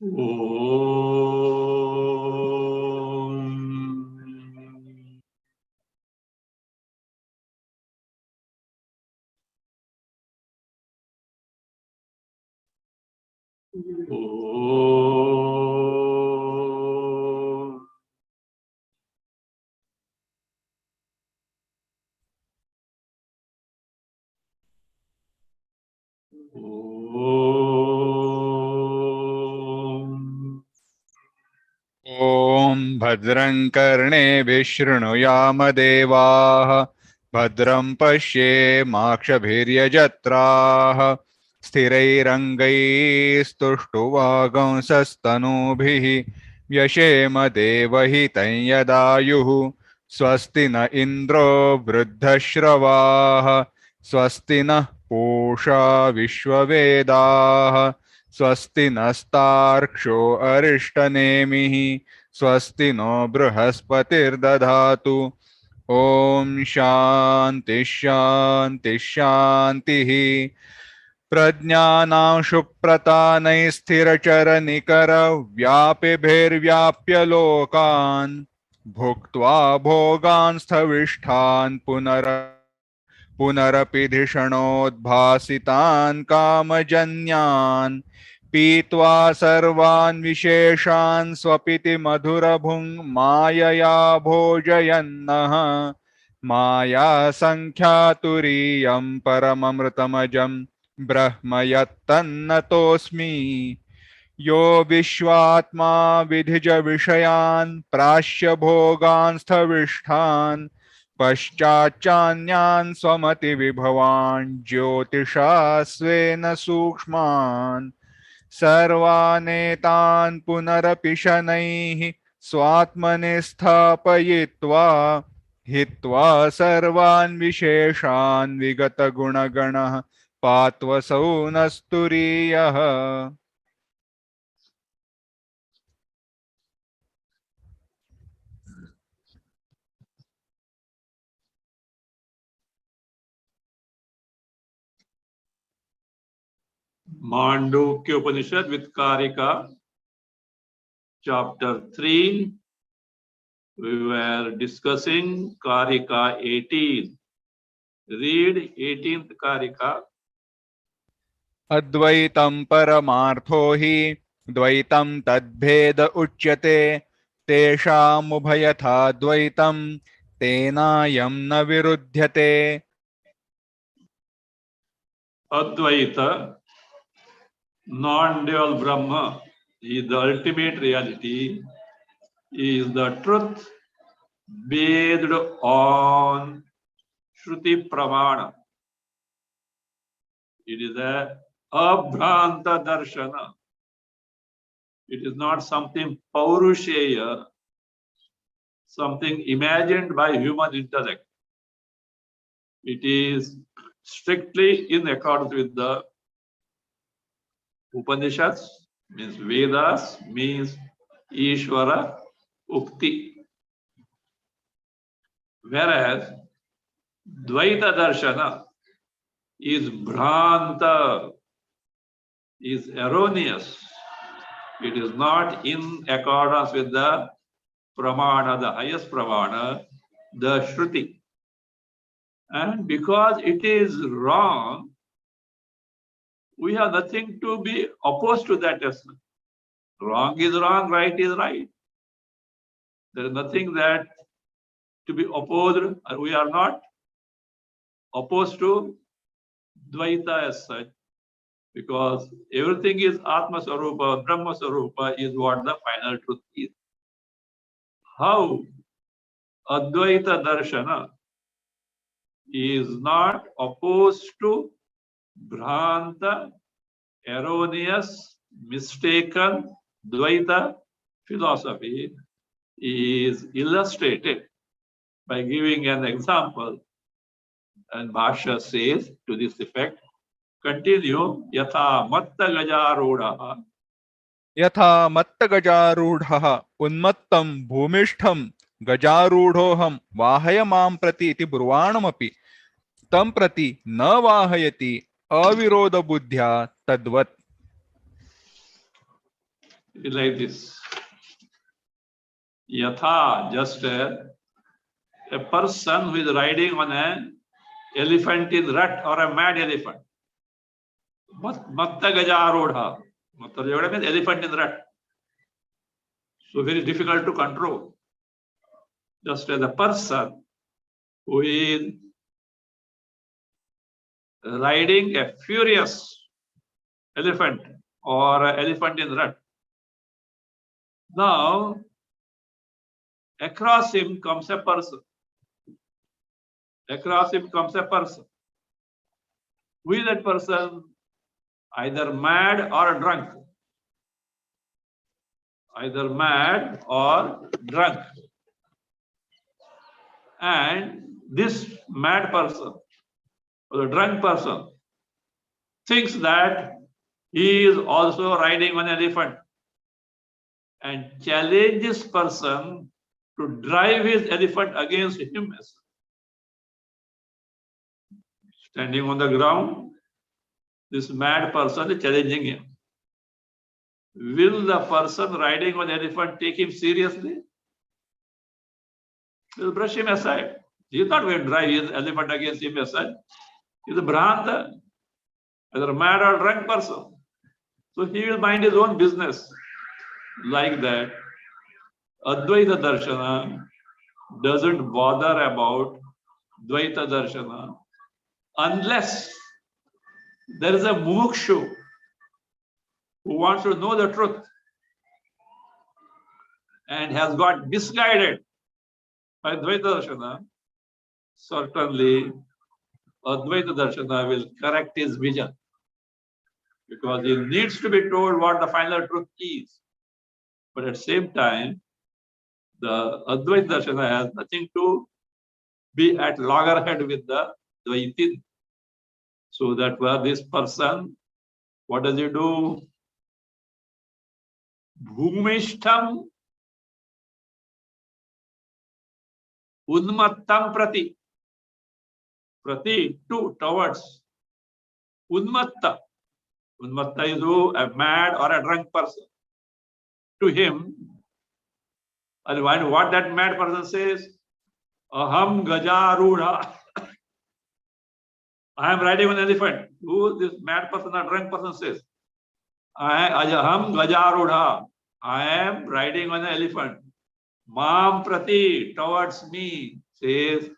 ॐ भद्रं कर्णेभिः शृणुयाम देवाः भद्रं पश्येमाक्षभिर्यजत्राः स्थिरैरङ्गैस्तुष्टुवागंसस्तनूभिः व्यशेम देवहितं यदायुः स्वस्ति न इन्द्रो वृद्धश्रवाः स्वस्ति नः पूषा विश्ववेदाः स्वस्ति नस्तार्क्ष्यो अरिष्टनेमिः स्वस्ति नो बृहस्पतिर्दधातु ॐ शान्ति शान्ति शान्तिः प्रज्ञानां शुप्रतानैस्थिरचरनिकरव्यापिभिर्व्याप्य लोकान् भुक्त्वा भोगान् स्थविष्ठान् पुनरपि धिषणोद्भासितान् कामजन्यान् पीत्वा सर्वान् विशेषान् स्वपिति मधुरभुङ् मायया भोजयन्नः माया संख्यातुरीयं परममृतमजं ब्रह्म यत्तन्नतोऽस्मि यो विश्वात्मा विधिज विषयान् प्राश्य भोगान् स्थविष्ठान् पश्चाच्चान्यान् स्वमति विभवान् ज्योतिषा स्वेन सूक्ष्मान् सर्वानेतान् पुनरपि शनैः स्वात्मनि स्थापयित्वा हित्वा सर्वान् विशेषान् विगतगुणगणः पात्वसौ नस्तुरीयः। Mandukya Upanishad with Karika, chapter 3. We were discussing Karika 18. Read 18th Karika. अद्वैतं परमार्थो हि द्वैतं तद्भेद उच्यते तेषामुभयथा द्वैतं तेनायं न विरुध्यते। Advaita, non-dual Brahma, is the ultimate reality, is the truth based on Shruti Pramana. It is a Abhranta Darshana. It is not something Paurusheya, something imagined by human intellect. It is strictly in accordance with the Upanishads, means Vedas, means Ishvara Ukti. Whereas Dvaita Darshana is Bhranta, is erroneous. It is not in accordance with the Pramana, the highest Pramana, the Shruti. And because it is wrong, we have nothing to be opposed to that essence. Wrong is wrong, right is right. There is nothing that to be opposed, and we are not opposed to Dvaita as such, because everything is Atma Sarupa, Brahma Sarupa is what the final truth is. How Advaita Darshana is not opposed to Bhranta, erroneous, mistaken Dvaita philosophy is illustrated by giving an example. And Bhashya says to this effect, continue, yatha matta gajarudha. यथा मत्त गजारूढ़ः उन्मत्तं भूमिष्ठं गजारूढ़ोऽहं वाहय मां प्रति इति ब्रुवाणमपि तं प्रति न वाहयति अविरोध बुद्ध्या तद्वत्. It is like this. Yatha, just a person who is riding on an elephant in rut or a mad elephant. Matta gajarodha. Matta gajarodha means elephant in rut. So very difficult to control. Just as a person who is riding a furious elephant or an elephant in rut. Now, across him comes a person. Across him comes a person. Who is that person? Either mad or drunk. Either mad or drunk. And this mad person or the drunk person thinks that he is also riding on an elephant and challenges person to drive his elephant against him. Standing on the ground, this mad person is challenging him. Will the person riding on the elephant take him seriously? He will brush him aside. He is not going to drive his elephant against him aside. He is a Bhranta, either a mad or drunk person. So he will mind his own business. Like that, Advaita Darshana doesn't bother about Dvaita Darshana unless there is a mukshu who wants to know the truth and has got misguided by Dvaita Darshana. Certainly, Advaita Darshana will correct his vision because he needs to be told what the final truth is. But at the same time, the Advaita Darshana has nothing to be at loggerhead with the Dvaitin. So that where this person, what does he do? Bhumishtam Unmattam Prati. Prati, towards. Unmatta. Unmatta is who? A mad or a drunk person. To him, and what that mad person says, Aham Gajarudha. I am riding on an elephant. Who this mad person or drunk person says? Aham Gajarudha. I am riding on an elephant. Mam Prati, towards me, says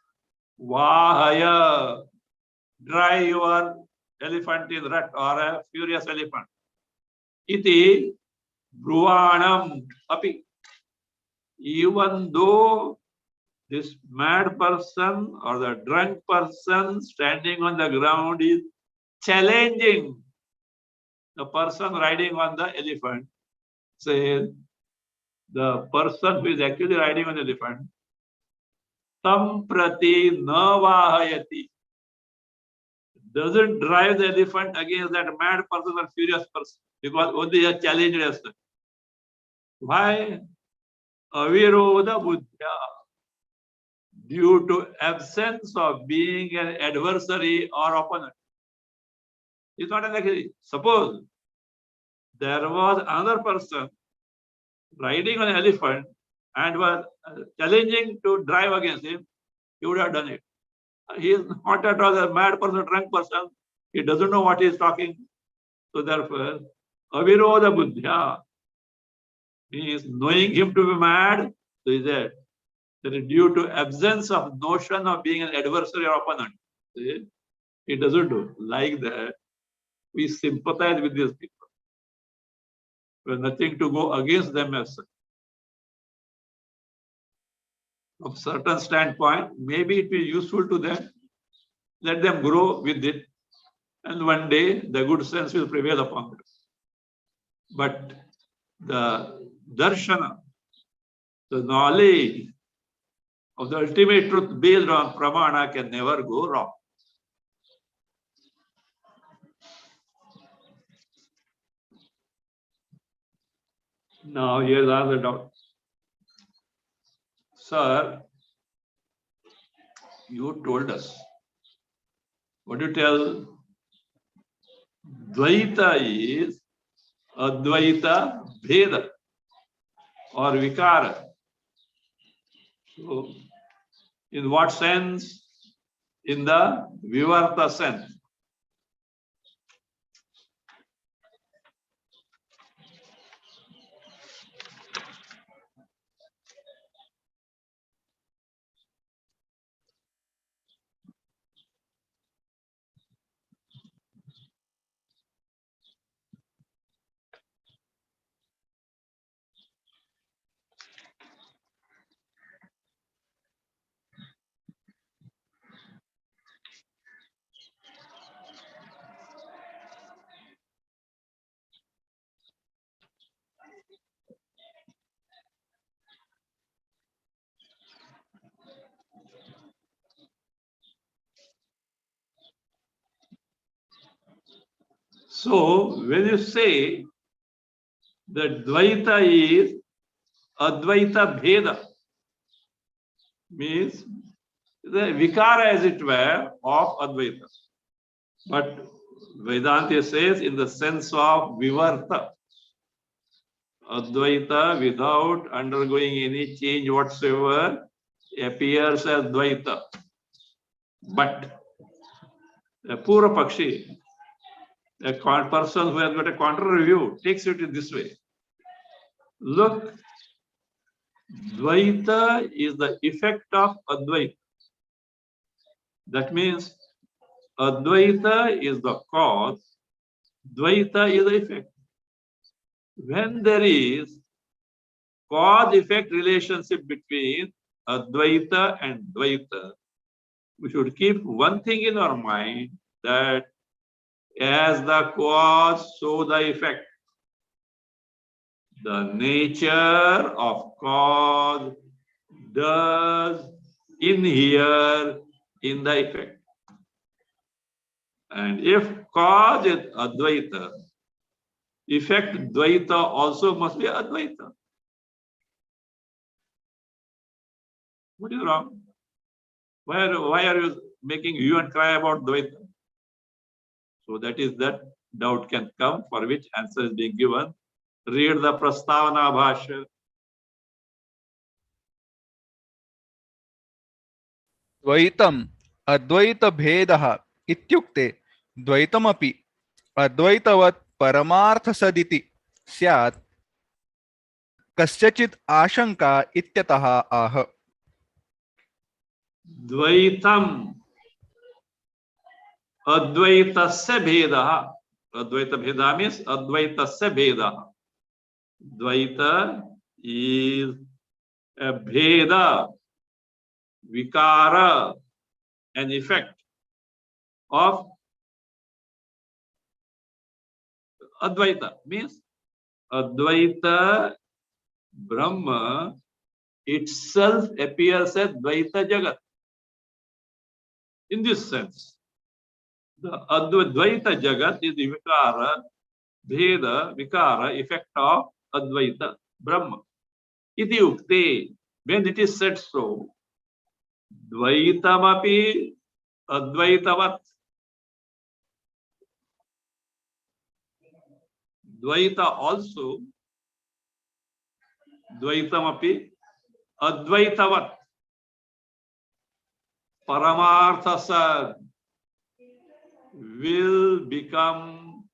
Vahaya. Drive your elephant in rut or a furious elephant. Iti Bruvanam api. Even though this mad person or the drunk person standing on the ground is challenging the person riding on the elephant, says the person who is actually riding on the elephant, tam prati na vahayati, doesn't drive the elephant against that mad person or furious person because only a challenged us. Why? Avirodha buddhya. Due to absence of being an adversary or opponent. It's not an suppose there was another person riding on an elephant and was challenging to drive against him, he would have done it. He is not at all a mad person, drunk person. He doesn't know what he is talking. So therefore, avirodha buddhya means knowing him to be mad. So is that is due to absence of notion of being an adversary or opponent. See? He doesn't do like that. We sympathize with these people. We have nothing to go against them as such. From a certain standpoint, maybe it will be useful to them. Let them grow with it. And one day the good sense will prevail upon them. But the darshana, the knowledge of the ultimate truth based on pramana can never go wrong. Now here's another doubt. Sir, you told us. What do you tell? Dvaita is Advaita bheda or vikara. So, in what sense? In the vivarta sense. So, when you say that Dvaita is Advaita Bheda, means the Vikara, as it were, of Advaita. But Vedanta says in the sense of Vivarta, Advaita without undergoing any change whatsoever appears as Dvaita. But a Pura Pakshi, a person who has got a contrary view, takes it in this way. Look, Dvaita is the effect of Advaita. That means Advaita is the cause, Dvaita is the effect. When there is cause-effect relationship between Advaita and Dvaita, we should keep one thing in our mind, that as the cause, so the effect. The nature of cause does inhere in the effect. And if cause is Advaita, effect Dvaita also must be Advaita. What is wrong? Why are you making hue and cry about Dvaita? So that doubt can come, for which answer is being given. Read the Prastavana Bhashya. द्वैतम् अद्वैतभेदः इत्युक्ते द्वैतमपि अद्वैतवत् परमार्थसदिति स्यात् कस्यचित् आशंका इत्यतः आह। Dvaitam Advaitasya Bhedaha. Advaita Bheda means Advaitasya Bhedaha. Dvaita is a Bheda, Vikara, an effect of Advaita. Means Advaita Brahma itself appears as Dvaita Jagat. In this sense, the Advaita Jagat is the Vikara, Bheda, Vikara, effect of Advaita Brahma. Iti ukte, when it is said so, Dvaitamapi Advaitavat. Dvaita also, Dvaitamapi Advaitavat. Paramarthasad will become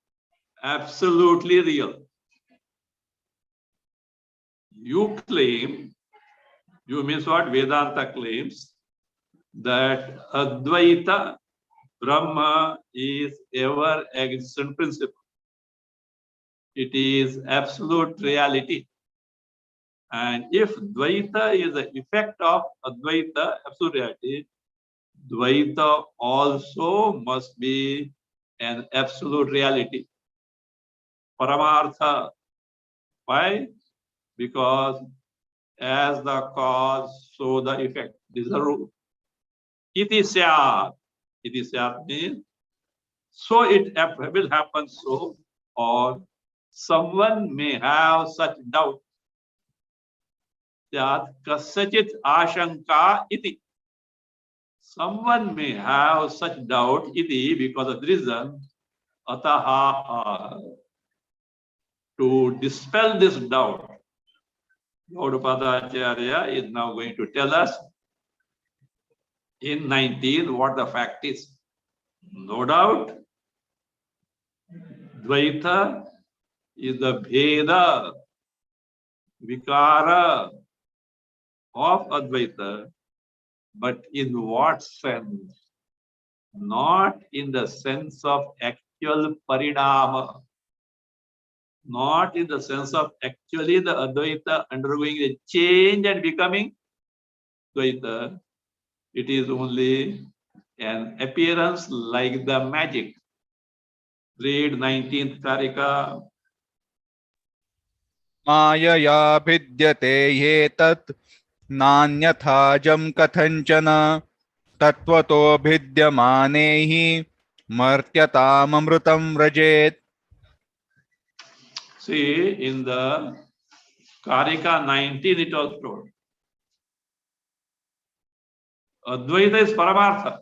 absolutely real. You claim, you means what Vedanta claims, that Advaita Brahma is ever existent principle. It is absolute reality. And if Dvaita is the effect of Advaita, absolute reality, Dvaita also must be an absolute reality. Paramartha. Why? Because as the cause, so the effect. This is the rule. Iti syat. Iti syat means so it will happen so, or someone may have such doubt that kasachit ashanka iti. Someone may have such doubt iti because of the reason ataha. to dispel this doubt, Gaudapada Acharya is now going to tell us in 19 what the fact is. No doubt, Dvaita is the Bheda, Vikara of Advaita, but in what sense? Not in the sense of actual Parinama, not in the sense of actually the Advaita undergoing a change and becoming Dvaita. It is only an appearance like the magic. Read 19th Karika. मायया भिद्यते ह्येतत् नान्यथाजं कथञ्चन तत्त्वतो भिद्यमाने हि मर्त्यताममृतं व्रजेत्. See, in the Karika 19, it was told. Advaita is Paramartha.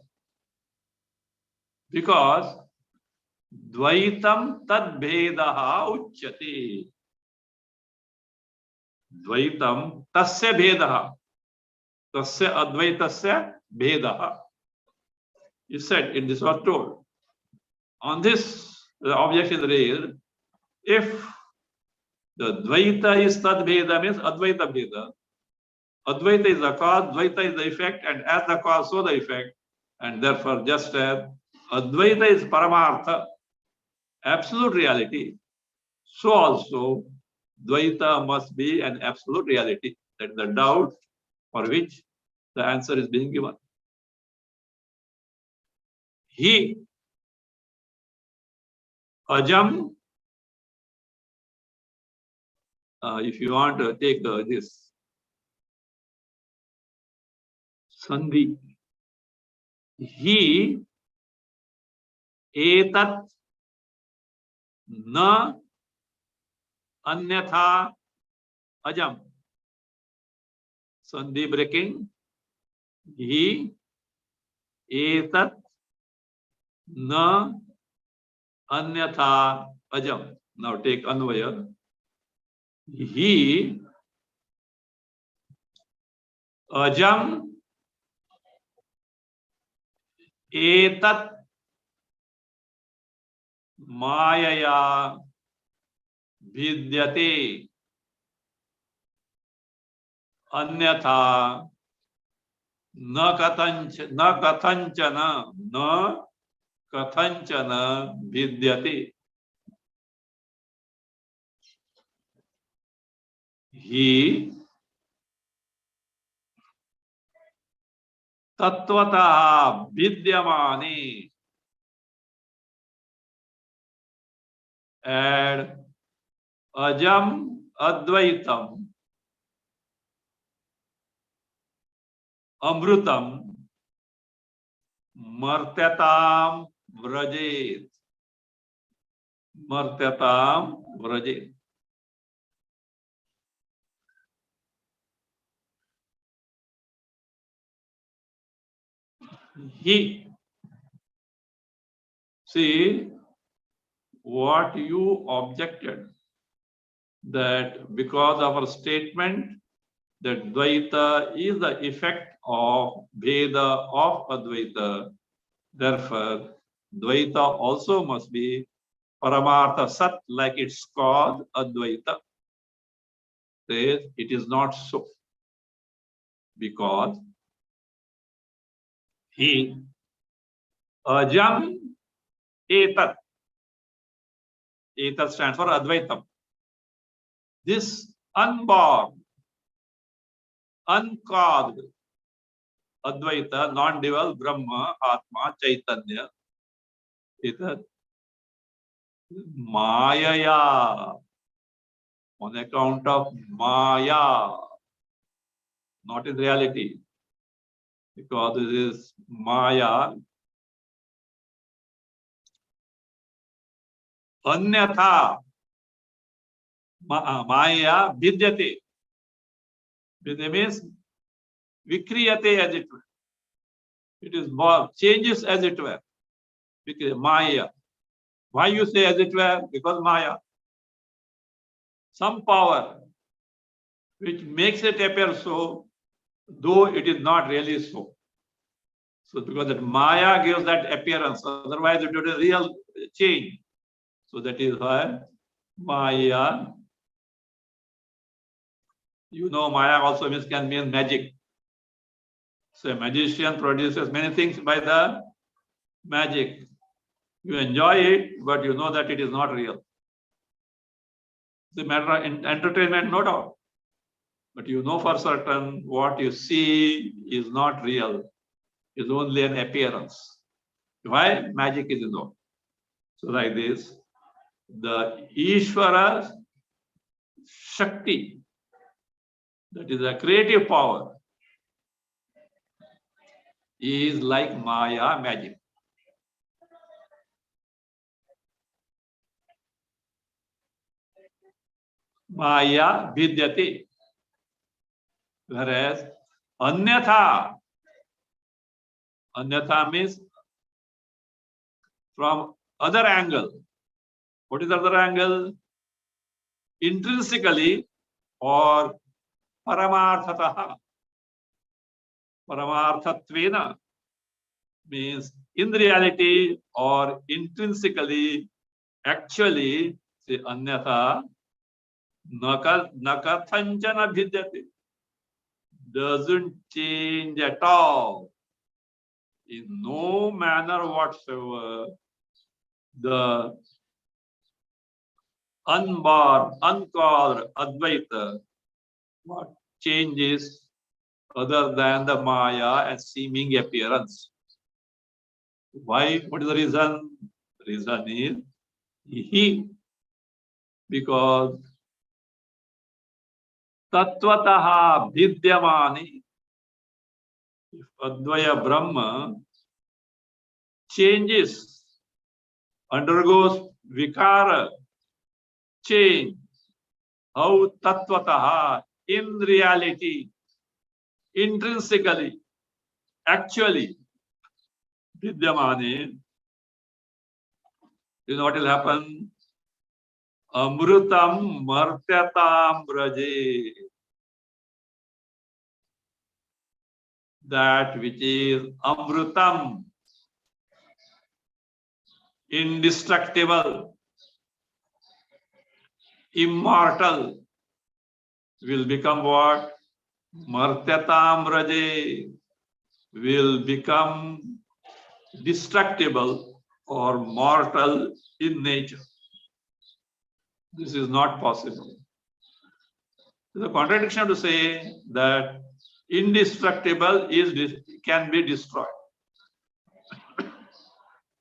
Because Dvaitam tad bhedaha uchyate. Dvaitam tasya bhedaha. Tasya advaitasya bhedaha. You said, this was told. On this, the objection is raised. If the Dvaita is tad bheda, means Advaita bheda. Advaita is the cause, Dvaita is the effect, and as the cause, so the effect. And therefore, just as Advaita is Paramartha, absolute reality, so also Dvaita must be an absolute reality. That is the doubt for which the answer is being given. He, Ajam, if you want to take this Sandhi, he, etat, na, anyatha, ajam. Sandhi breaking. He, etat, na, anyatha, ajam. Now take Anvaya. He, ajam, etat, mayaya, vidyate, अन्यथा न कथंचन विद्यते. ही तत्वतः विद्यमाने and ajam advaitam amrutam martyatam vrajet. Martyatam vrajet. He, see what you objected, that because of our statement that Dvaita is the effect of Veda of Advaita, therefore Dvaita also must be Paramartha Sat, like its cause Advaita. Says it is not so, because he ajam etat. Etat stands for Advaitam. This unborn, uncaused Advaita, non-dual Brahma, Atma, Chaitanya, etat Mayaya, on account of Maya, not in reality, because this is Maya. Anyatha, Maya vidyate. Vidya means vikriyate, as it were. It is more changes as it were. Maya. Why you say as it were? Because Maya. some power which makes it appear so, though it is not really so. So because that Maya gives that appearance, otherwise it would be a real change. So that is why Maya, you know, Maya also can mean magic. So a magician produces many things by the magic. You enjoy it, but you know that it is not real. It's a matter of entertainment, no doubt. But you know for certain what you see is not real, is only an appearance. Why? Magic is involved. So like this, the Ishvara Shakti, that is a creative power, is like Maya, magic. Maya vidyate. Whereas Anyatha means from other angle. What is the other angle? Intrinsically or paramarthataha. Paramarthatvena means in reality or intrinsically, actually, say Anyatha nakathanjana bhidyate. Doesn't change at all. In no manner whatsoever, the unborn, uncalled Advaita, what changes other than the Maya and seeming appearance. Why? What is the reason? The reason is he, because Tattvataha Vidyamani, if Advaya Brahma changes, undergoes vikara, change, how Tattvataha, in reality, intrinsically, actually, Vidyamani, you know what will happen? Amrutam martyatam braje. That which is Amrutam, indestructible, immortal, will become what? Martyatam braje, will become destructible or mortal in nature. This is not possible. It's a contradiction to say that indestructible can be destroyed.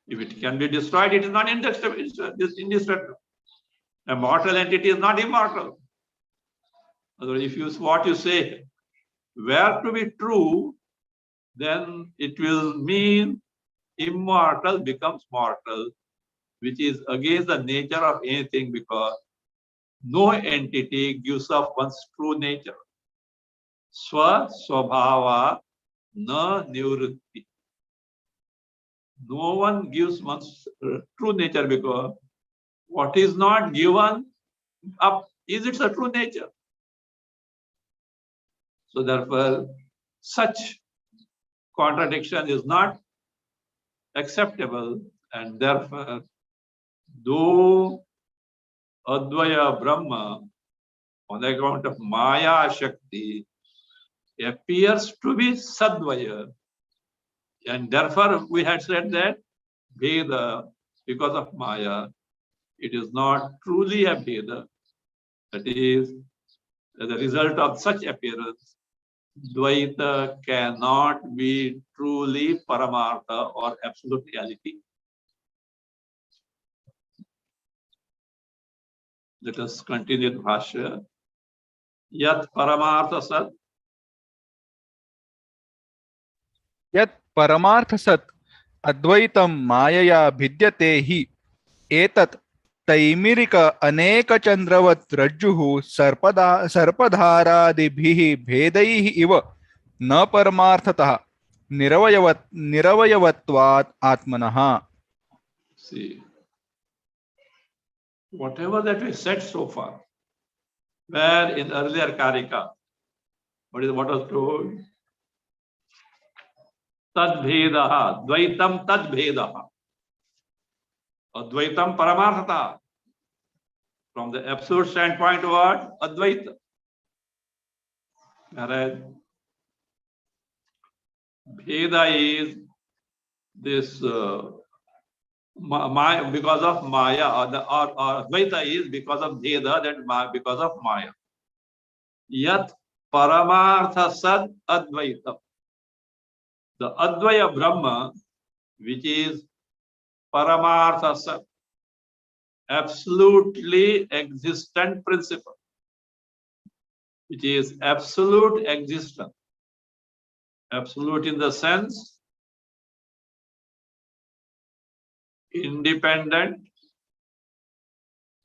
If it can be destroyed, it is not indestructible. It's indestructible. A mortal entity is not immortal. Otherwise, if what you say were to be true, then it will mean immortal becomes mortal, which is against the nature of anything, because no entity gives up one's true nature. Swabhava na nivritti. No one gives one's true nature, because what is not given up is its a true nature. So therefore, such contradiction is not acceptable, and therefore, though Advaya Brahma, on account of Maya Shakti, appears to be Sadvaya, and therefore we had said that Veda, because of Maya, it is not truly a Veda. That is, as a result of such appearance, Dvaita cannot be truly Paramartha or absolute reality. Let us continue the Bhashya. Yat Paramartha Sat. यत् परमार्थ सत् अद्वैतम मायया भिद्यते हि एतत् तैमिरिक अनेक चंद्रवत् रज्जुः सर्पधारादिभिः भेदैः इव न परमार्थतः निरवयवत्वात् आत्मनः. See, whatever that we said so far, Where in earlier Karika, what was told? Tad bhedaha, dvaitam tad bhedaha. Advaitam paramarthata. From the absolute standpoint, what? Advaita. Whereas Bheda is this because of Maya, or Advaita is because of Bheda, that because of Maya. Yat Paramartha Sad Advaita. The Advaya Brahma, which is Paramartha Sad, absolutely existent principle, which is absolute existence. Absolute in the sense independent,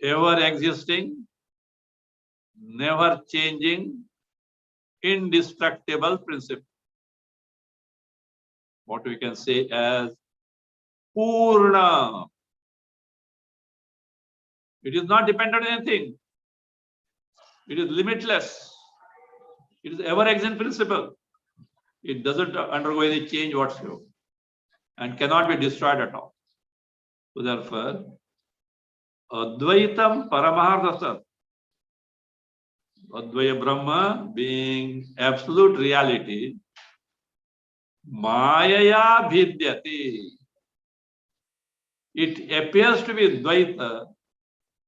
ever existing, never changing, indestructible principle. What we can say as Purna. It is not dependent on anything. It is limitless. It is ever existing principle. It doesn't undergo any change whatsoever and cannot be destroyed at all. So therefore, Advaitam Paramaharthasat, Advaya Brahma being absolute reality, Mayaya Bhidyati. It appears to be Dvaita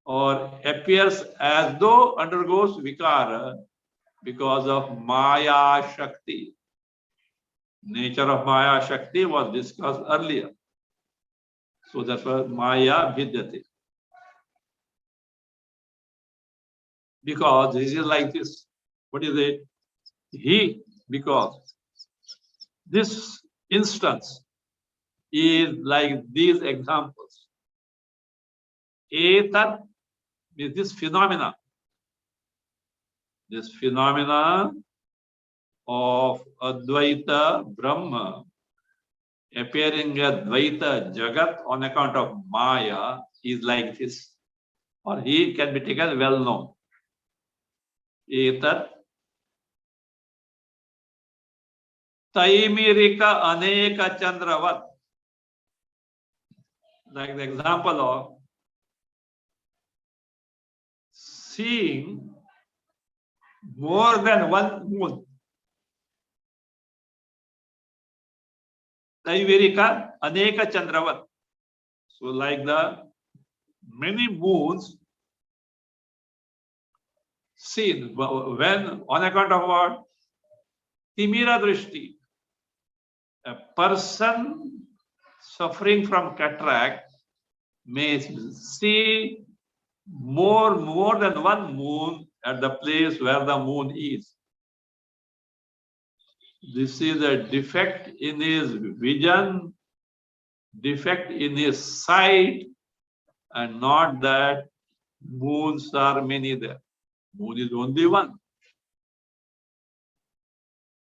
or appears as though undergoes Vikara because of Maya Shakti. Nature of Maya Shakti was discussed earlier. So therefore, Maya Bhidyati. Because this is like this. What is it? Because this instance is like these examples. Etat is this phenomena. This phenomena of Advaita Brahma appearing as Dvaita Jagat on account of Maya is like this. Or he can be taken well known. Etat Taimirika Aneka Chandravat. Like the example of seeing more than one moon. Taivirika Aneka Chandravat. So like the many moons seen, when on account of what? Timira Drishti. A person suffering from cataract may see more than one moon at the place where the moon is. This is a defect in his vision, defect in his sight, and not that moons are many there. Moon is only one.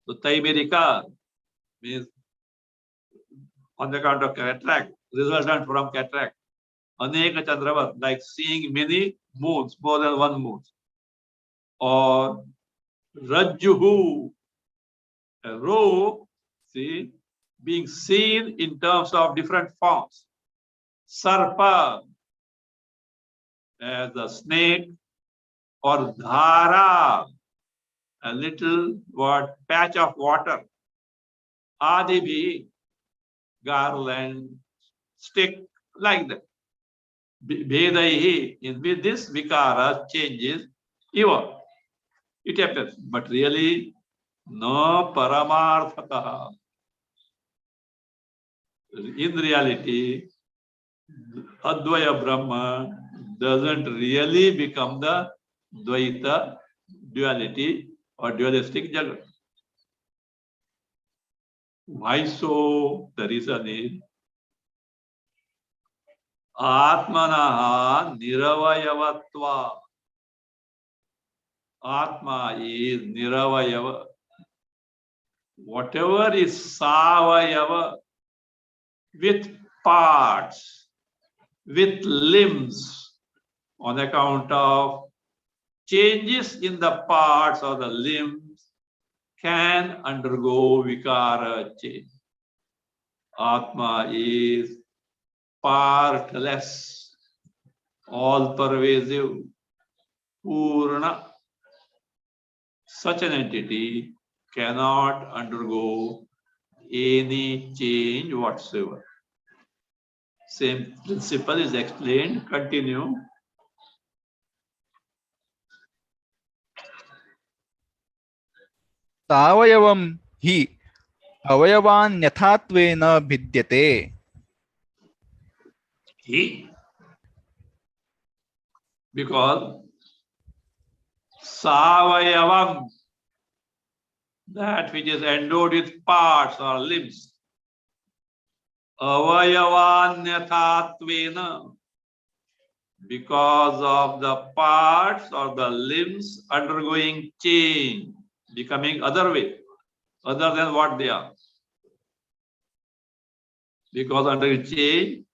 So Taimirika means on account of cataract, resultant from cataract. Aneka Chandravat, like seeing many moons, more than one moon. Or Rajjuhu, a rope, see, being seen in terms of different forms. Sarpa, as a snake, or Dhara, a little patch of water. Adibhi, garland, stick, like that. Bhedaihi, with this vikara changes eva. It appears, but really no paramarthata. In reality, Advaya Brahma doesn't really become the Dvaita duality or dualistic Jagat. Why so? The reason is Atmanaha Niravayavatva. Atma is Niravayava. Whatever is Savayava, with parts, with limbs, on account of changes in the parts or the limbs can undergo vikara change. Atma is partless, all-pervasive, Purna. Such an entity cannot undergo any change whatsoever. Same principle is explained. Continue. सावयवं हि अवयवान्यथात्वेन भिद्यते. He, because Savayavam, that which is endowed with parts or limbs, Avayavanyathatvena, because of the parts or the limbs undergoing change, becoming other way, other than what they are. Because under change,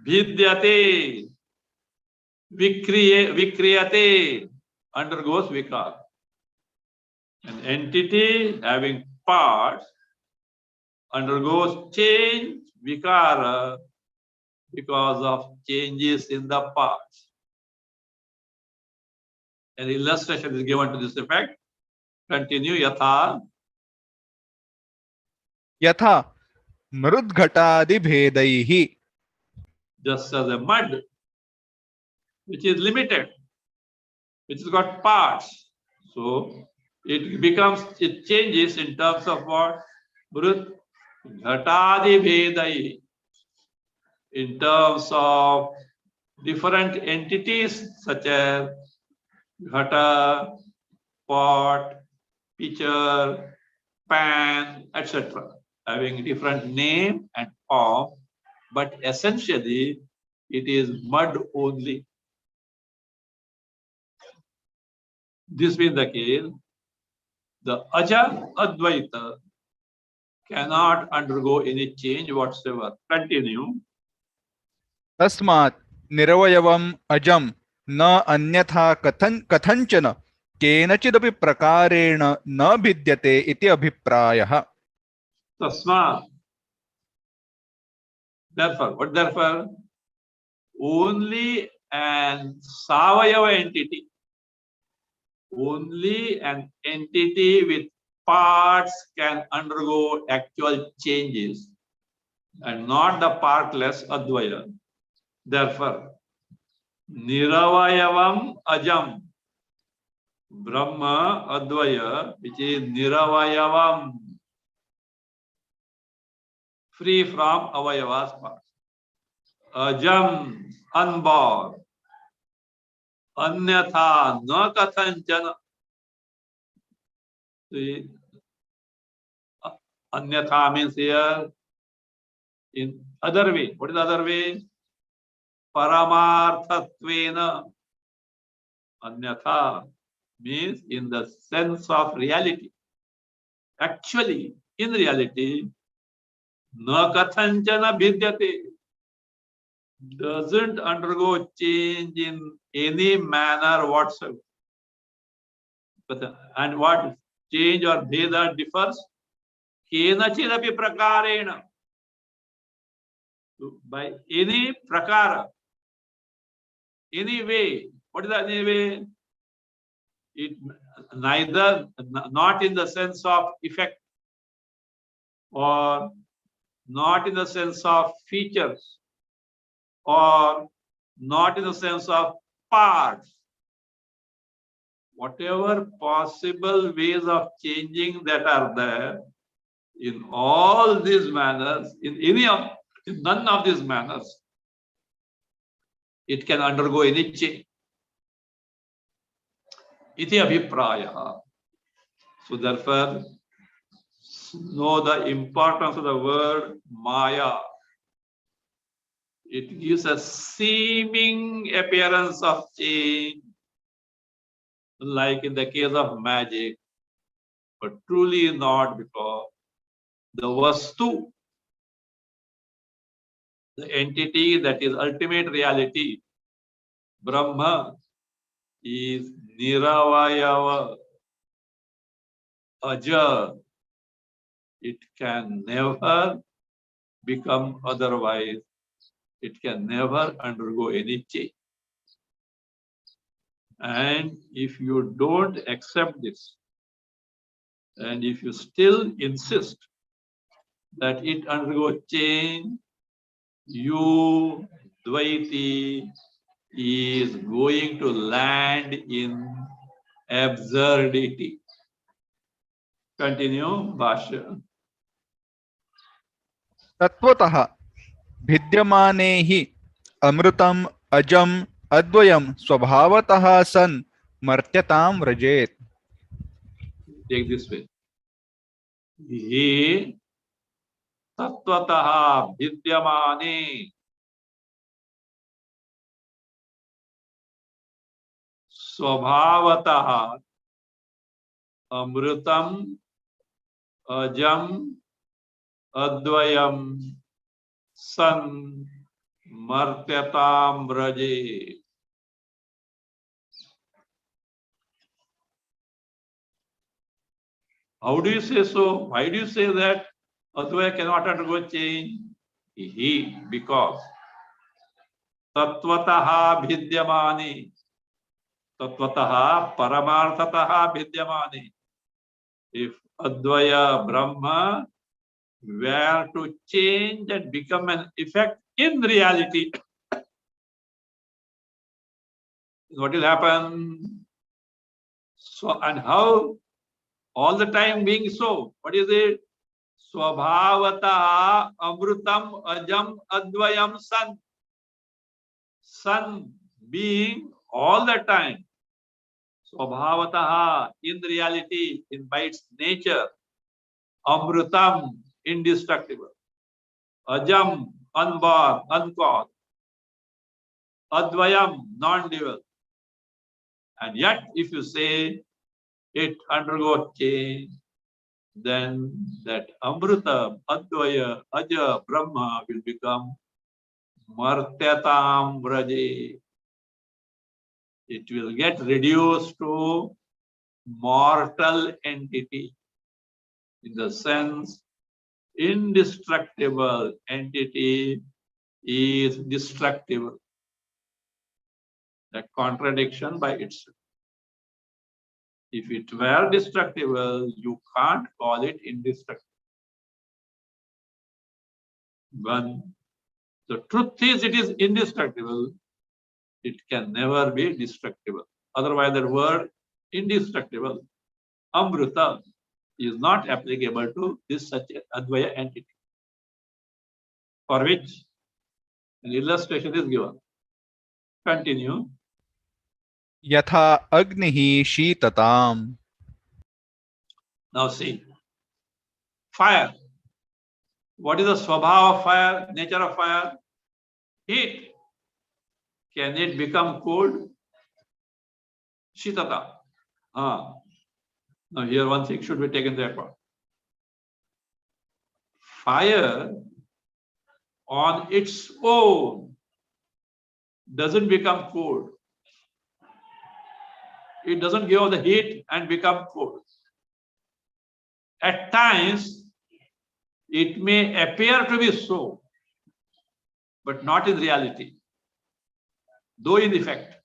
vidyate, vikriyate, undergoes vikar. An entity having parts undergoes change, vikara, because of changes in the parts. An illustration is given to this effect. Continue. Yatha. यथा मृद्घटादिभेदैः. Just as a mud, which is limited, which has got parts. So it changes in terms of what? Mrud ghatadi bhedai. In terms of different entities such as ghata, pot, pitcher, pan, etc., having different name and form, but essentially it is mud only. This being the case, the Aja Advaita cannot undergo any change whatsoever. Continue. तस्मात् निरवयवम् अजं न अन्यथा कथंचन केनचिदपि प्रकारेण न भिद्यते इति अभिप्रायः. Tasma. Therefore, what therefore? Only an Savayava entity, only an entity with parts can undergo actual changes and not the partless Advaya. Therefore, Niravayavam Ajam, Brahma Advaya, which is Niravayavam, free from Avayava's parts. Ajam, unborn. Anyatha, na kathanchana. See, Anyatha means here in other way. What is the other way? Paramarthatvena. Anyatha means in the sense of reality. Actually, in reality, na kathanchana vidyate, doesn't undergo change in any manner whatsoever. And what change or bheda differs? Kenachidapi prakarena. By any prakara, any way. What is that any way? It neither, not in the sense of effect, or not in the sense of features, or not in the sense of parts. Whatever possible ways of changing that are there, in all these manners, in none of these manners, it can undergo any change. Iti abhipraya. So therefore, know the importance of the word Maya. It gives a seeming appearance of change, like in the case of magic, but truly not, because the Vastu, the entity that is ultimate reality, Brahma, is niravayava, aja. It can never become otherwise. It can never undergo any change. And if you don't accept this, and if you still insist that it undergo change, you, Dvaiti, is going to land in absurdity. Continue, Bhashya. तत्वतः भिद्यमाने हि अमृतम अजम अद्वयम स्वभावतः सन मर्त्यताम व्रजेत. Take this way. He tattvatah vidyamane swabhavatah amrutam ajam advayam san martyatam vraje. How do you say so? Why do you say that Advaya cannot undergo change? He, because Tattvataha Vidyamani, Tattvataha Paramarthataha Vidyamani. If Advaya Brahma were to change and become an effect in reality, what will happen? So, and how? All the time being so. What is it? Swabhavata amrutam ajam advayam san. Sun being all the time. Swabhavata in reality, by its nature. Amrutam indestructible. Ajam unborn, uncaused. Advayam non-dual. And yet, if you say it undergoes change, then that Amruta, Advaya, Aja, Brahma will become Martyatam Vraje. It will get reduced to mortal entity. In the sense, indestructible entity is destructible. That contradiction by itself. If it were destructible, you can't call it indestructible. But the truth is, it is indestructible. It can never be destructible. Otherwise, the word indestructible, Amruta, is not applicable to this such Advaya entity, for which an illustration is given. Continue. यथा अग्निः शीतताम्. Now see, fire. What is the swabhava of fire, nature of fire? Heat. Can it become cold? Shitata. Now here one thing should be taken into account. Fire on its own doesn't become cold. It doesn't give off the heat and become cold. At times, it may appear to be so, but not in reality. Though in effect,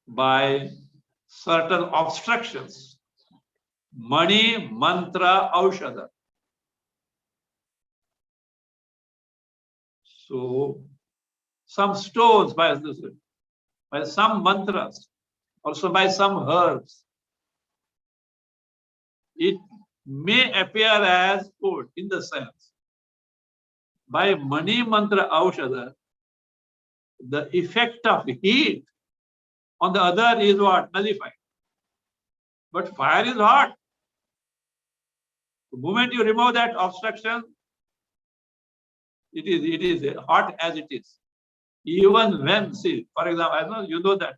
by certain obstructions, mani, mantra, aushadha. So, some stones by some mantras, also by some herbs, it may appear as cold in the sense. By mani, mantra, aushadha, the effect of heat on the other is what? Nullified. But fire is hot. The moment you remove that obstruction, it is hot as it is. Even when, see, for example, I know you know that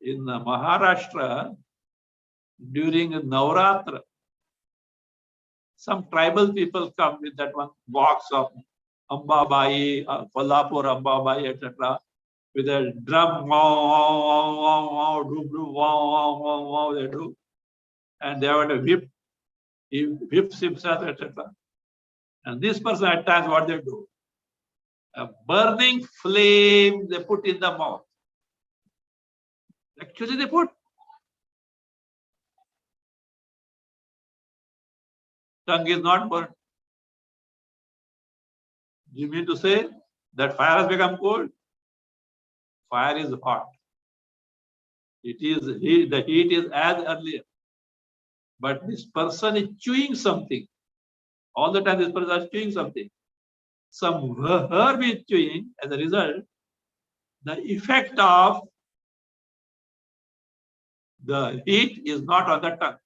in Maharashtra, during Navratra, some tribal people come with that one box of Ambabai, Kolhapur Ambabai, etc. with a drum, wow, wow, wow, wow, wow, do, wow, wow, wow, wow, they do. And they have a whip, he whips himself, etc. And this person at times, what they do? A burning flame they put in the mouth. Actually, they put. Tongue is not burnt. You mean to say that fire has become cold? Fire is hot. It is heat, the heat is as earlier. But this person is chewing something. All the time this person is chewing something. Some herb is chewing. As a result, the effect of the heat is not on the tongue.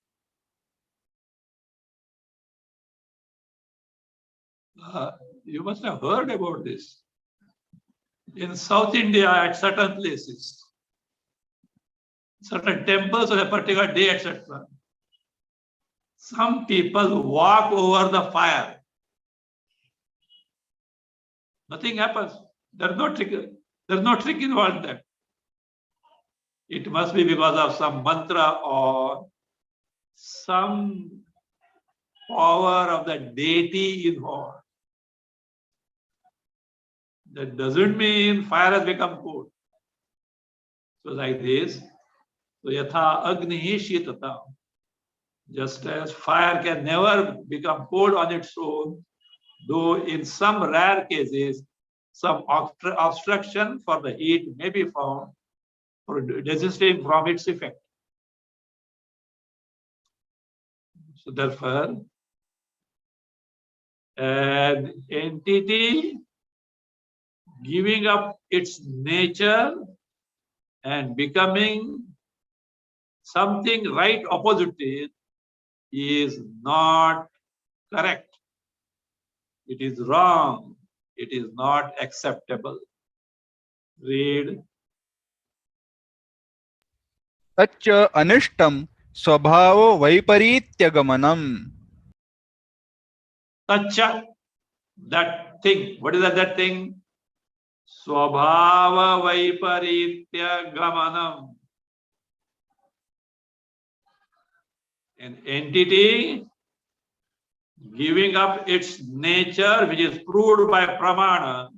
You must have heard about this. In South India, at certain places, certain temples on a particular day, etc., some people walk over the fire. Nothing happens. There's no trick involved in that. It must be because of some mantra or some power of the deity involved. That doesn't mean fire has become cold. So like this, so yatha agnihi shitata. Just as fire can never become cold on its own, though in some rare cases, some obstruction for the heat may be found for desisting from its effect. So therefore, an entity giving up its nature and becoming something right opposite it is not correct. It is wrong. It is not acceptable. Read. तच्च अनिष्टम स्वभाव वैपरीत्यगमनम. Tacha, that thing. What is that thing? Swabhava vaiparitya gamanam. An entity giving up its nature, which is proved by pramana,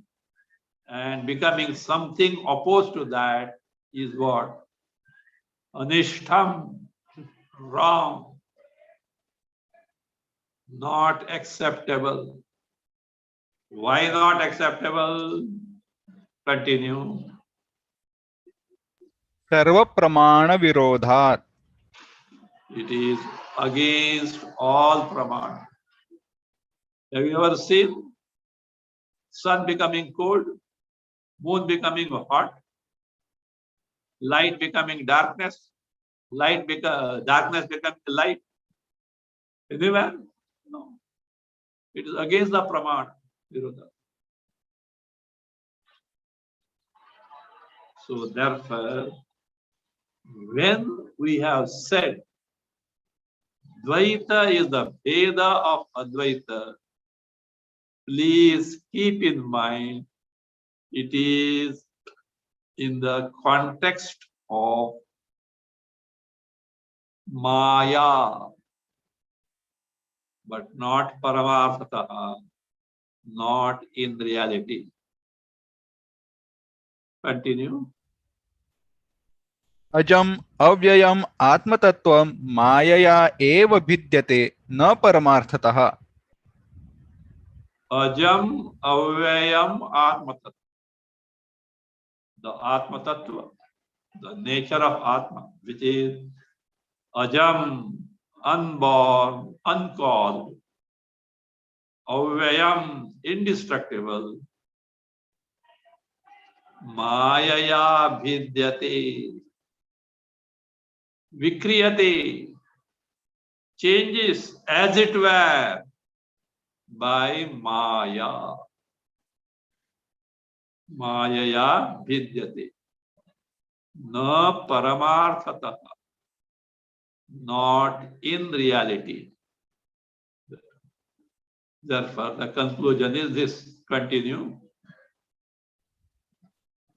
and becoming something opposed to that is what? Anishtam, wrong, not acceptable. Why not acceptable? Continue. सर्व प्रमाण विरोधात्. It is against all pramana. Have you ever seen sun becoming cold, moon becoming hot, light becoming darkness, darkness becoming light? Anywhere? No. It is against the pramana. Virodha. So therefore, when we have said Dvaita is the Veda of Advaita, please keep in mind it is in the context of Maya, but not Paramarthataha, not in reality. Continue. अजम अव्ययम आत्मतत्वम मायया एव भिद्यते न परमार्थतः. Ajam avyayam atmatattva. The Atma Tattva, the nature of Atma, which is Ajam, unborn, uncaused, Avyayam, indestructible, Mayaya bhidyate, Vikriyate, changes as it were by Maya. Mayaya bhidyate. Na paramarthata. Not in reality. Therefore, the conclusion is this. Continue.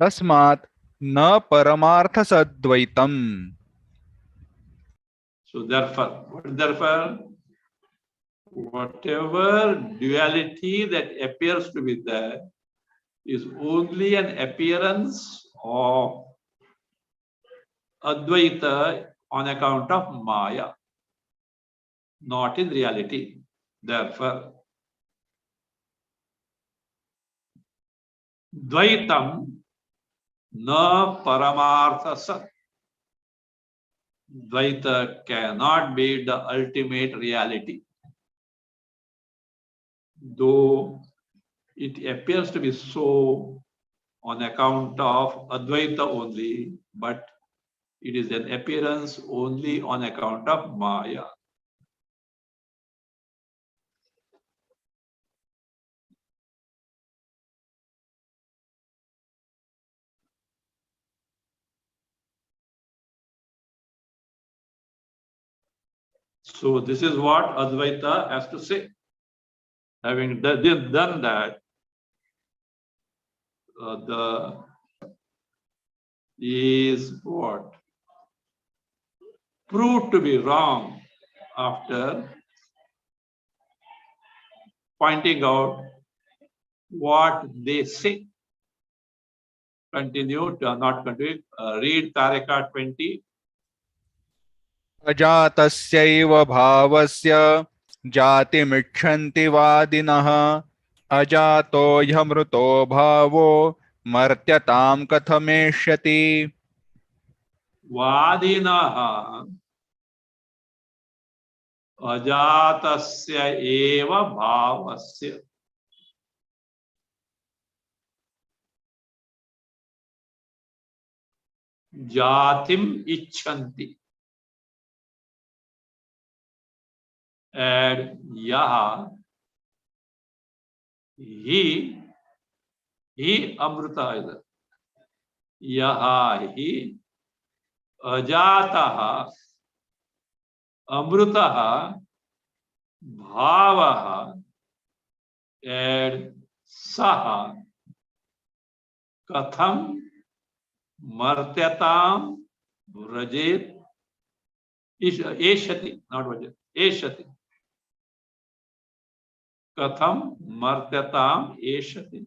तस्मात् न परमार्थसद्वैतम्. So therefore, whatever duality that appears to be there is only an appearance of Advaita on account of Maya, not in reality. Therefore, Dvaitam na Paramartha Sat. Dvaita cannot be the ultimate reality. Though it appears to be so on account of Advaita only, but it is an appearance only on account of Maya. So this is what Advaita has to say. Having done that, the is what? Proved to be wrong after pointing out what they say. Continue, not continue. Read Karika 20. अजातस्यैव भावस्य जातिमिच्छन्ति वादिनः अजातो ह्यमृतो भावो मर्त्यतां कथमेष्यति. Vadinaha ajatasya eva bhavasya. Jatim icchanti. And yaha, he amrita is yaha, he ajataha, amrutaha, bhavaha, and saha, katham, martyatam, vrajet, eshati, not vrajet, eshati. Katham martyatam eshati.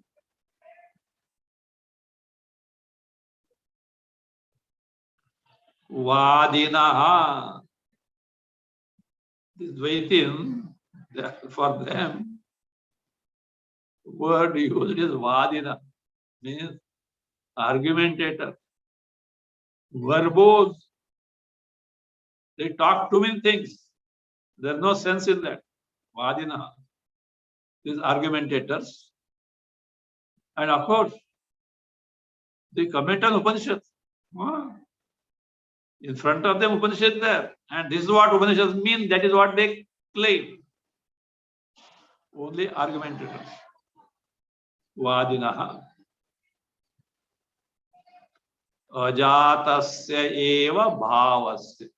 Vadinaha. This Dvaitin, for them, word used is Vadina, means argumentator. Verbose. They talk too many things. There's no sense in that. Vadinaha. These argumentators. And of course, they comment on Upanishads. In front of them, Upanishad there. And this is what Upanishads mean. That is what they claim. Only argumentators. Vadinaha. Ajatasya eva bhavasya.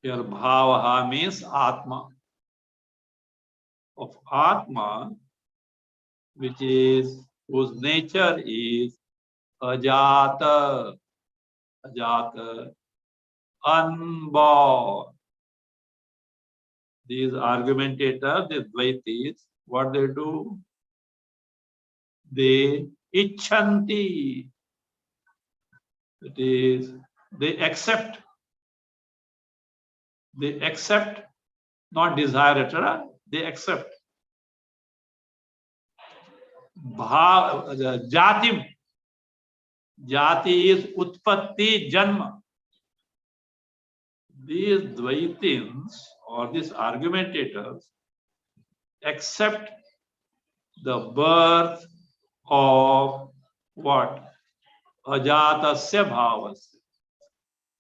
Here bhavaha means Atma. Of Atma, which is, whose nature is ajata. Ajata. Unborn. These argumentators, these Dvaitis, what they do? They icchanti. That is, they accept, not desire, etc. They accept. Jatim. Jati is utpatti janma. These Dvaitins or these argumentators accept the birth of what? Ajatasya bhavasya,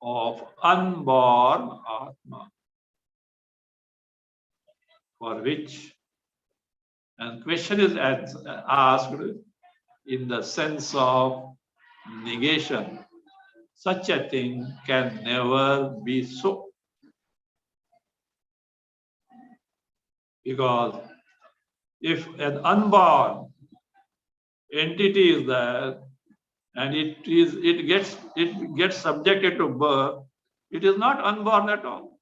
of unborn Atma, for which, and question is asked in the sense of negation. Such a thing can never be so. Because if an unborn entity is there, and it gets subjected to birth, it is not unborn at all.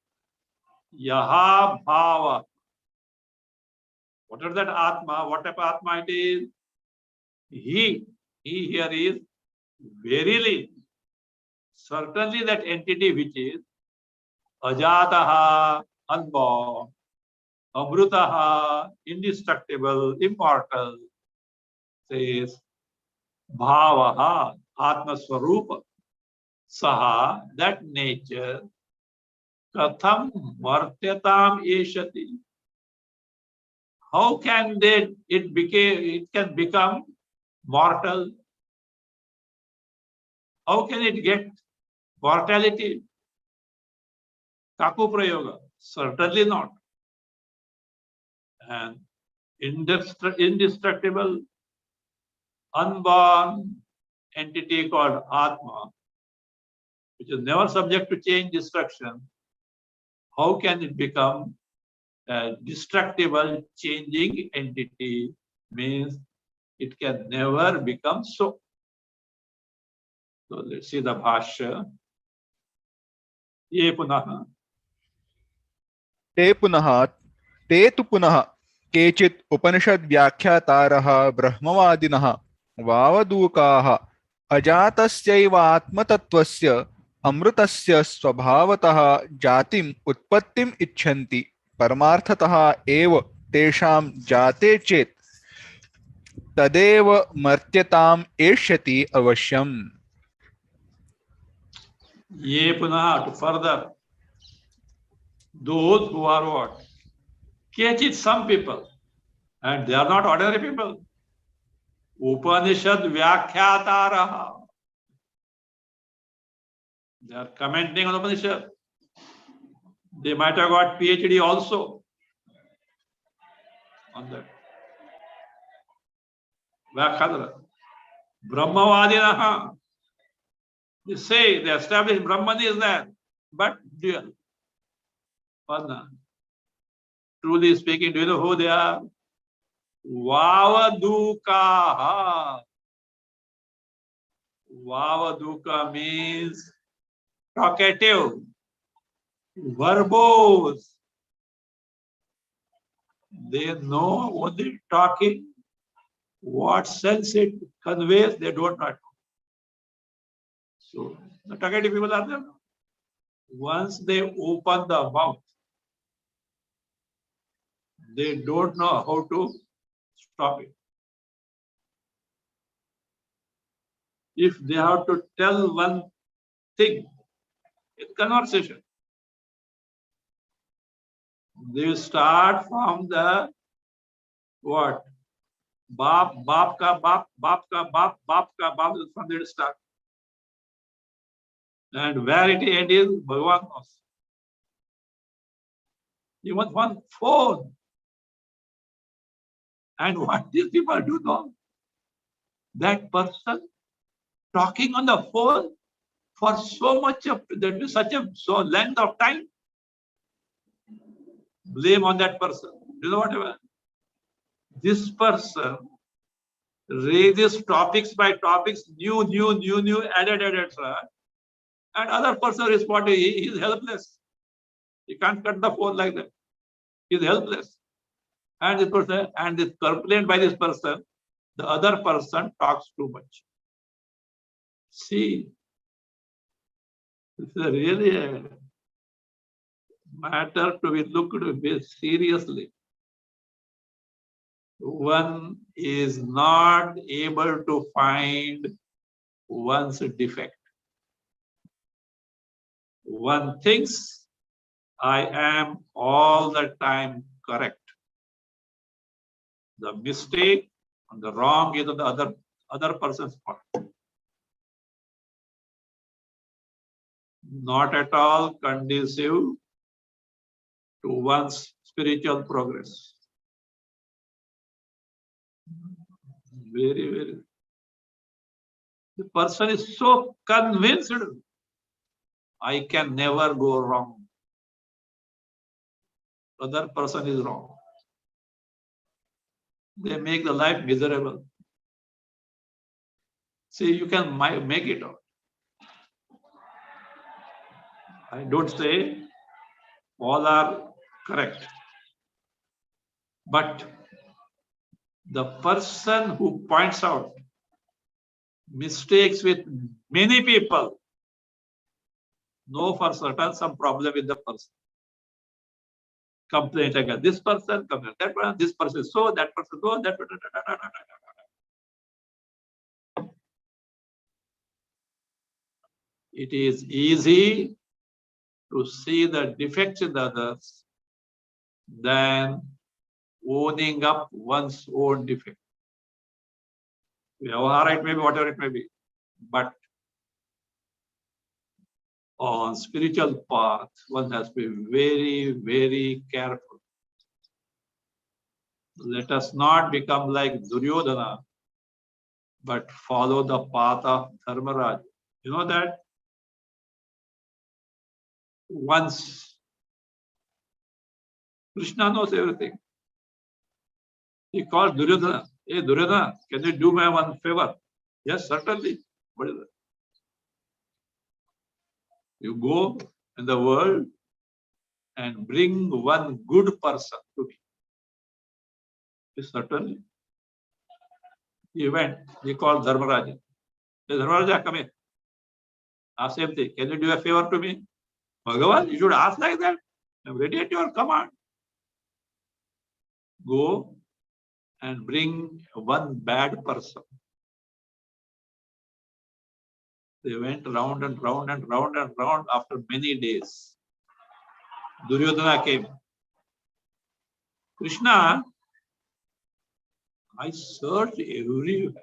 Yaha bhava. What is that Atma? What type of Atma it is? He here is verily, certainly that entity which is Ajataha, unborn, Amrutaha, indestructible, immortal, says Bhavaha, Atma Swarupa, Saha, that nature, Katham Martyatam Eshati. How can it can become mortal? How can it get mortality? Kaku Prayoga? Certainly not. And indestructible, unborn entity called Atma, which is never subject to change, destruction, how can it become a destructible, changing entity? Means it can never become so. So let's see the Bhashya. Ye punaha. ते पुनः ते तु पुनः केचित् उपनिषद् व्याख्यातारः ब्रह्मवादिनः वावदूकाः अजातस्यैव आत्मतत्त्वस्य अमृतस्य स्वभावतः जातिम् उत्पत्तिम् इच्छन्ति परमार्थतः एव तेषां जाते चेत् तदेव मर्त्यताम् एष्यति अवश्यम्. Ye punaha, to further, those who are what? Kechit, some people, and they are not ordinary people. Upanishad Vyakhyataraha. They are commenting on Upanishad. They might have got PhD also on that. Vyakhyatara. Brahmavadinaha. They say they establish Brahman is there, but dual. One. Truly speaking, do you know who they are? Vavadukaha. Vavaduka means talkative, verbose. They know what they're talking, what sense it conveys, they don't know. So the talkative people are there. Once they open the mouth, they don't know how to stop it. If they have to tell one thing in conversation, they start from the what? Baap ka baap, baap ka baap, baap ka baap, from there it start. And where it ends is Bhagavan knows. Even one phone. And what these people do know, that person talking on the phone for so much of that is such a so length of time, blame on that person. You know whatever. This person raises topics by topics, new, added, and other person responding, he is helpless. He can't cut the phone like that. He is helpless. And this person, and this complaint by this person, the other person talks too much. See, this is really a matter to be looked at seriously. One is not able to find one's defect. One thinks I am all the time correct. The mistake and the wrong is on the other person's part. Not at all conducive to one's spiritual progress. Very. The person is so convinced, I can never go wrong. Other person is wrong. They make the life miserable. See, you can make it out. I don't say all are correct, but the person who points out mistakes with many people know for certain some problem with the person. Complaint against this person, complaint that person, this person so, that person so, that person. It is easy to see the defects in the others than owning up one's own defect. It may be whatever it may be, but on spiritual path, one has to be very, very careful. Let us not become like Duryodhana, but follow the path of Dharmaraj. You know that once Krishna knows everything. He called Duryodhana. Hey Duryodhana, can you do me one favor? Yes, certainly. What is it? You go in the world and bring one good person to me. Yes, certainly. He went, he called Dharmaraja. Hey, Dharmaraja, come here. Ask same thing. Can you do a favor to me? Bhagavan, you should ask like that. I'm ready at your command. Go and bring one bad person. They went round and round and round and round after many days. Duryodhana came. Krishna, I searched everywhere,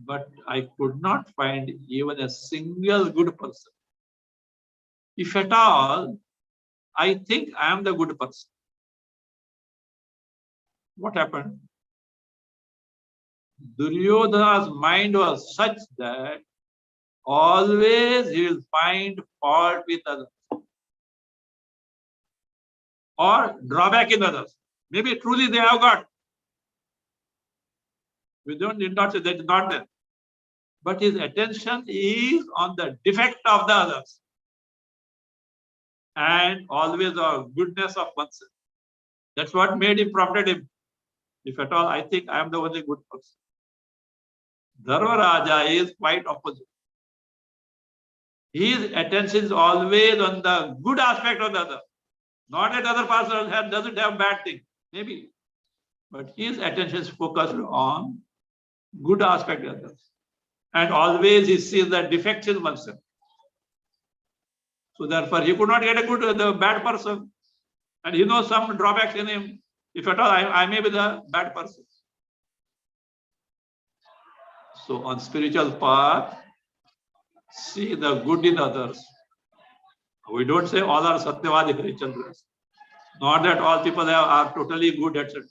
but I could not find even a single good person. If at all, I think I am the good person. What happened? Duryodhana's mind was such that always he will find fault with others or drawback in others. Maybe truly they have got. We did not say that is not there. But his attention is on the defect of the others and always on goodness of oneself. That's what made him, prompted him. If at all, I think I am the only good person. Dharmaraja is quite opposite. His attention is always on the good aspect of the other. Not that other person doesn't have bad thing, maybe. But his attention is focused on good aspect of others. And always he sees the defects in oneself. So therefore, he could not get the bad person. And he knows some drawbacks in him. If at all, I may be the bad person. So on spiritual path, see the good in others. We don't say all are Satyavadi Harichandras. Not that all people are totally good, etc.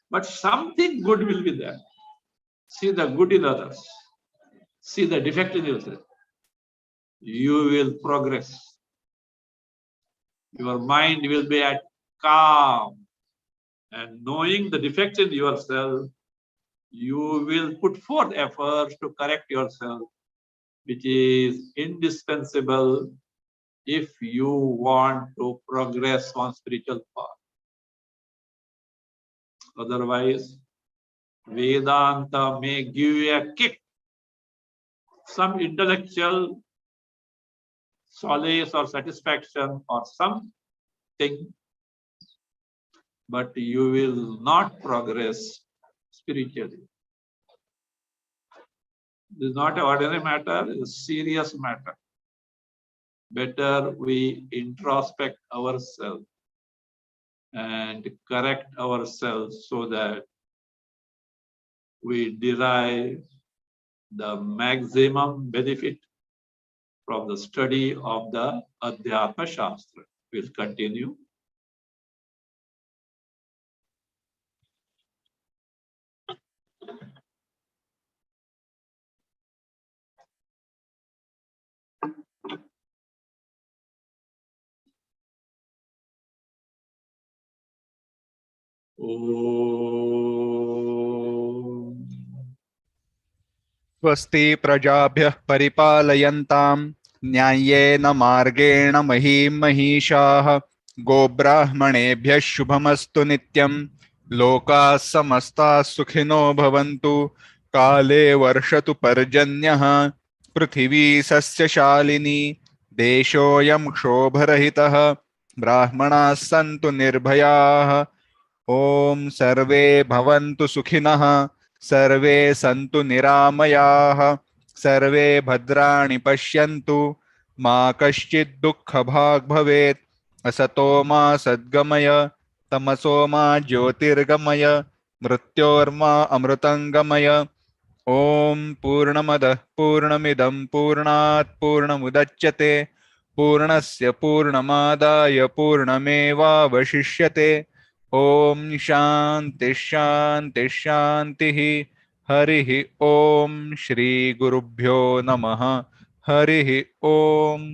But something good will be there. See the good in others. See the defect in yourself. You will progress. Your mind will be at calm. And knowing the defect in yourself, you will put forth efforts to correct yourself, which is indispensable if you want to progress on spiritual path. Otherwise, Vedanta may give you a kick, some intellectual solace or satisfaction or something, but you will not progress spiritually. This is not an ordinary matter, it is a serious matter. Better we introspect ourselves and correct ourselves so that we derive the maximum benefit from the study of the Adhyatma Shastra. We'll continue. Om स्वस्ति प्रजाभ्यः परिपालयन्तां न्याय्येन मार्गेण महीं महिषाः गोब्राह्मणेभ्यः शुभमस्तु नित्यं लोकाः समस्ताः सुखिनो भवन्तु काले वर्षतु पर्जन्यः पृथिवी सस्यशालिनी देशोऽयं क्षोभरहितः ब्राह्मणाः सन्तु निर्भयाः ॐ सर्वे भवन्तु सुखिनः सर्वे सन्तु निरामयाः सर्वे भद्राणि पश्यन्तु मा कश्चित् दुःखभाग् भवेत् असतो मा सद्गमय तमसो मा ज्योतिर्गमय मृत्योर्मा अमृतङ्गमय ॐ पूर्णमदः पूर्णमिदं पूर्णात् पूर्णमुदच्यते पूर्णस्य पूर्णमादाय पूर्णमेवावशिष्यते ॐ शान्ति शान्ति शान्तिः हरिः ॐ श्री गुरुभ्यो नमः हरिः ॐ